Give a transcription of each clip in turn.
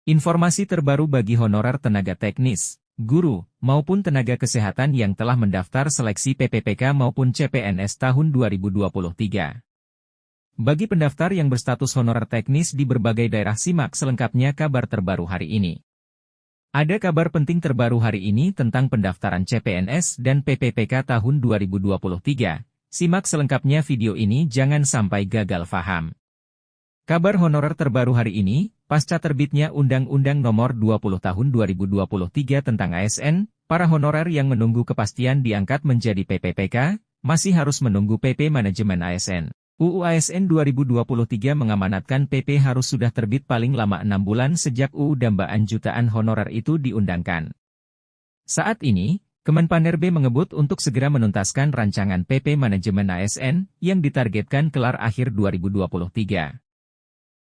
Informasi terbaru bagi honorer tenaga teknis, guru, maupun tenaga kesehatan yang telah mendaftar seleksi PPPK maupun CPNS tahun 2023. Bagi pendaftar yang berstatus honorer teknis di berbagai daerah, simak selengkapnya kabar terbaru hari ini. Ada kabar penting terbaru hari ini tentang pendaftaran CPNS dan PPPK tahun 2023. Simak selengkapnya video ini, jangan sampai gagal paham. Kabar honorer terbaru hari ini, pasca terbitnya Undang-Undang Nomor 20 Tahun 2023 tentang ASN, para honorer yang menunggu kepastian diangkat menjadi PPPK, masih harus menunggu PP Manajemen ASN. UU ASN 2023 mengamanatkan PP harus sudah terbit paling lama 6 bulan sejak UU dambaan jutaan honorer itu diundangkan. Saat ini, Kemenpan-RB mengebut untuk segera menuntaskan rancangan PP Manajemen ASN yang ditargetkan kelar akhir 2023.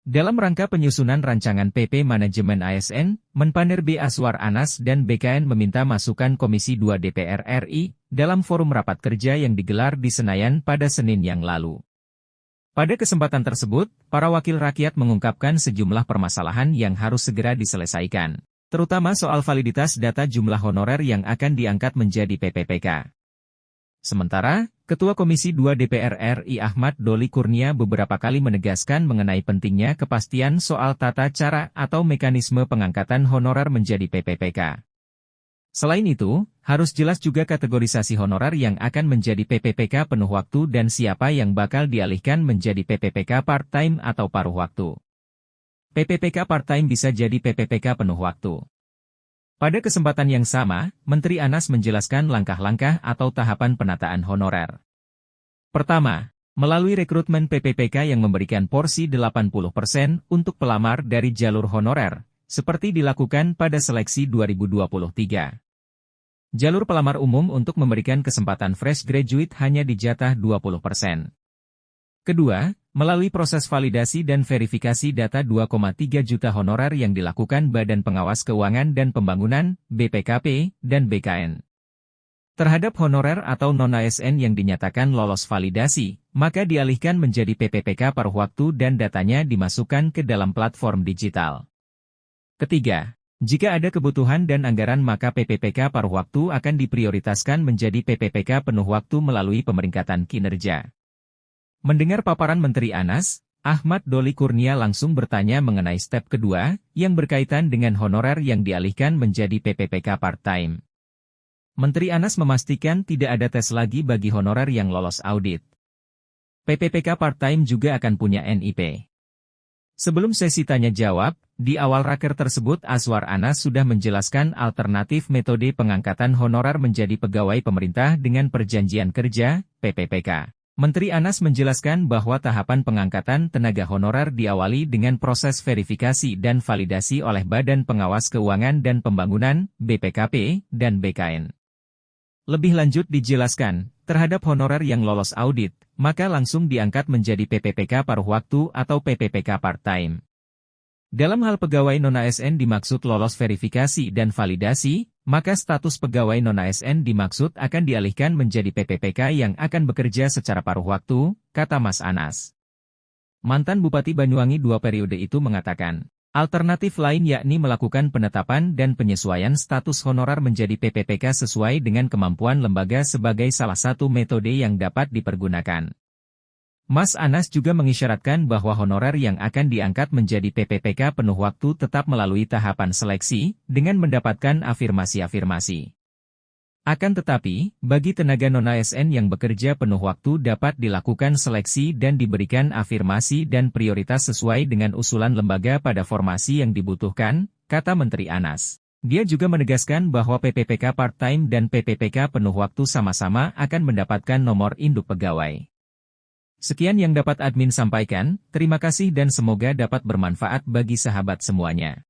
Dalam rangka penyusunan rancangan PP Manajemen ASN, Menpan-RB Azwar Anas dan BKN meminta masukan Komisi 2 DPR RI dalam forum rapat kerja yang digelar di Senayan pada Senin yang lalu. Pada kesempatan tersebut, para wakil rakyat mengungkapkan sejumlah permasalahan yang harus segera diselesaikan, terutama soal validitas data jumlah honorer yang akan diangkat menjadi PPPK. Sementara, Ketua Komisi 2 DPR RI Ahmad Doli Kurnia beberapa kali menegaskan mengenai pentingnya kepastian soal tata cara atau mekanisme pengangkatan honorer menjadi PPPK. Selain itu, harus jelas juga kategorisasi honorer yang akan menjadi PPPK penuh waktu dan siapa yang bakal dialihkan menjadi PPPK part-time atau paruh waktu. PPPK part-time bisa jadi PPPK penuh waktu. Pada kesempatan yang sama, Menteri Anas menjelaskan langkah-langkah atau tahapan penataan honorer. Pertama, melalui rekrutmen PPPK yang memberikan porsi 80% untuk pelamar dari jalur honorer, seperti dilakukan pada seleksi 2023. Jalur pelamar umum untuk memberikan kesempatan fresh graduate hanya dijatah 20%. Kedua, melalui proses validasi dan verifikasi data 2,3 juta honorer yang dilakukan Badan Pengawas Keuangan dan Pembangunan, BPKP, dan BKN. Terhadap honorer atau non-ASN yang dinyatakan lolos validasi, maka dialihkan menjadi PPPK paruh waktu dan datanya dimasukkan ke dalam platform digital. Ketiga, jika ada kebutuhan dan anggaran maka PPPK paruh waktu akan diprioritaskan menjadi PPPK penuh waktu melalui pemeringkatan kinerja. Mendengar paparan Menteri Anas, Ahmad Doli Kurnia langsung bertanya mengenai step kedua, yang berkaitan dengan honorer yang dialihkan menjadi PPPK part-time. Menteri Anas memastikan tidak ada tes lagi bagi honorer yang lolos audit. PPPK part-time juga akan punya NIP. Sebelum sesi tanya-jawab, di awal raker tersebut Azwar Anas sudah menjelaskan alternatif metode pengangkatan honorer menjadi pegawai pemerintah dengan perjanjian kerja, PPPK. Menteri Anas menjelaskan bahwa tahapan pengangkatan tenaga honorer diawali dengan proses verifikasi dan validasi oleh Badan Pengawas Keuangan dan Pembangunan, BPKP, dan BKN. Lebih lanjut dijelaskan, terhadap honorer yang lolos audit, maka langsung diangkat menjadi PPPK paruh waktu atau PPPK part-time. Dalam hal pegawai non-ASN dimaksud lolos verifikasi dan validasi, maka status pegawai non-ASN dimaksud akan dialihkan menjadi PPPK yang akan bekerja secara paruh waktu, kata Mas Anas. Mantan Bupati Banyuwangi 2 periode itu mengatakan, alternatif lain yakni melakukan penetapan dan penyesuaian status honorer menjadi PPPK sesuai dengan kemampuan lembaga sebagai salah satu metode yang dapat dipergunakan. Mas Anas juga mengisyaratkan bahwa honorer yang akan diangkat menjadi PPPK penuh waktu tetap melalui tahapan seleksi, dengan mendapatkan afirmasi-afirmasi. Akan tetapi, bagi tenaga non-ASN yang bekerja penuh waktu dapat dilakukan seleksi dan diberikan afirmasi dan prioritas sesuai dengan usulan lembaga pada formasi yang dibutuhkan, kata Menteri Anas. Dia juga menegaskan bahwa PPPK part-time dan PPPK penuh waktu sama-sama akan mendapatkan nomor induk pegawai. Sekian yang dapat admin sampaikan, terima kasih dan semoga dapat bermanfaat bagi sahabat semuanya.